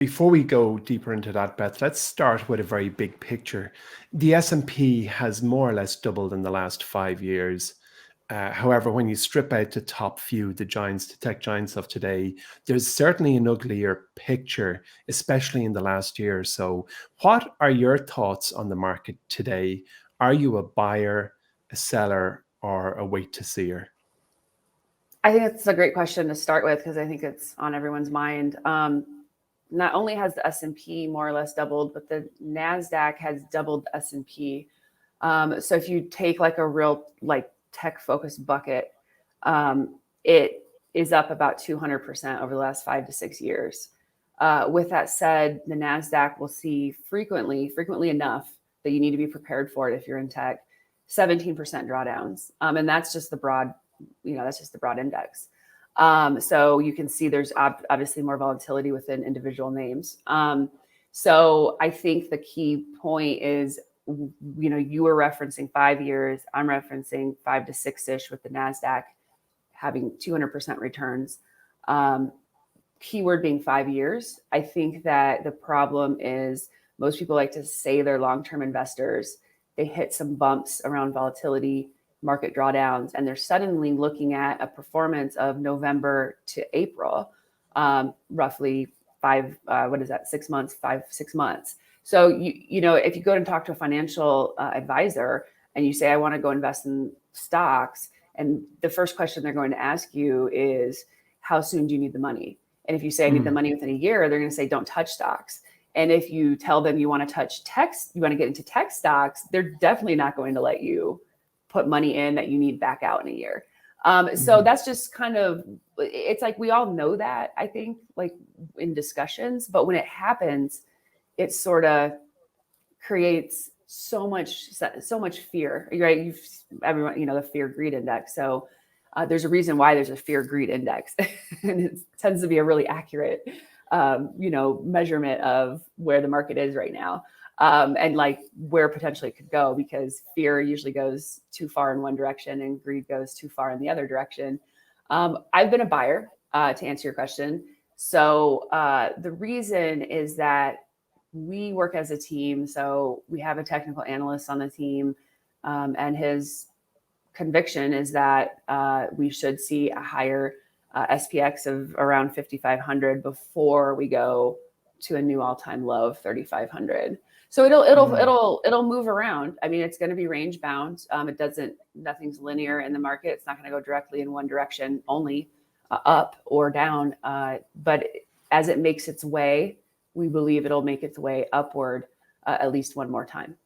Before we go deeper into that, Beth, let's start with a very big picture. The S&P has more or less doubled in the last 5 years. However, when you strip out the top few, the giants, the tech giants of today, there's certainly an uglier picture, especially in the last year or so. What are your thoughts on the market today? Are you a buyer, a seller, or a wait to seer? I think it's a great question to start with because I think it's on everyone's mind. Not only has the S&P more or less doubled, but the NASDAQ has doubled the S&P. So if you take like a real like tech focused bucket, it is up about 200% over the last 5 to 6 years. With that said, the NASDAQ will see frequently enough that you need to be prepared for it if you're in tech, 17% drawdowns. And that's just the broad, that's just the broad index. So you can see there's obviously more volatility within individual names. So I think the key point is, you were referencing 5 years. I'm referencing 5 to 6-ish with the NASDAQ having 200% returns. Keyword being 5 years. I think that the problem is most people like to say they're long-term investors. They hit some bumps around volatility, market drawdowns, and they're suddenly looking at a performance of November to April, roughly 6 months, 6 months. So, if you go and talk to a financial advisor and you say, I want to go invest in stocks, and the first question they're going to ask you is, how soon do you need the money? And if you say, I need the money within a year, they're going to say, don't touch stocks. And if you tell them you want to touch tech, you want to get into tech stocks, they're definitely not going to let you put money in that you need back out in a year. So that's just kind of, it's like, we all know that, I think, like in discussions, but when it happens, it sort of creates so much fear, right? Everyone, the fear greed index. So there's a reason why there's a fear greed index, and it tends to be a really accurate, measurement of where the market is right now. And like where potentially it could go, because fear usually goes too far in one direction and greed goes too far in the other direction. I've been a buyer, to answer your question. So the reason is that we work as a team. So we have a technical analyst on the team, and his conviction is that we should see a higher SPX of around 5,500 before we go to a new all-time low of 3,500. So it'll move around. I mean, it's going to be range bound. Nothing's linear in the market. It's not going to go directly in one direction, only up or down. But as it makes its way, we believe it'll make its way upward at least one more time.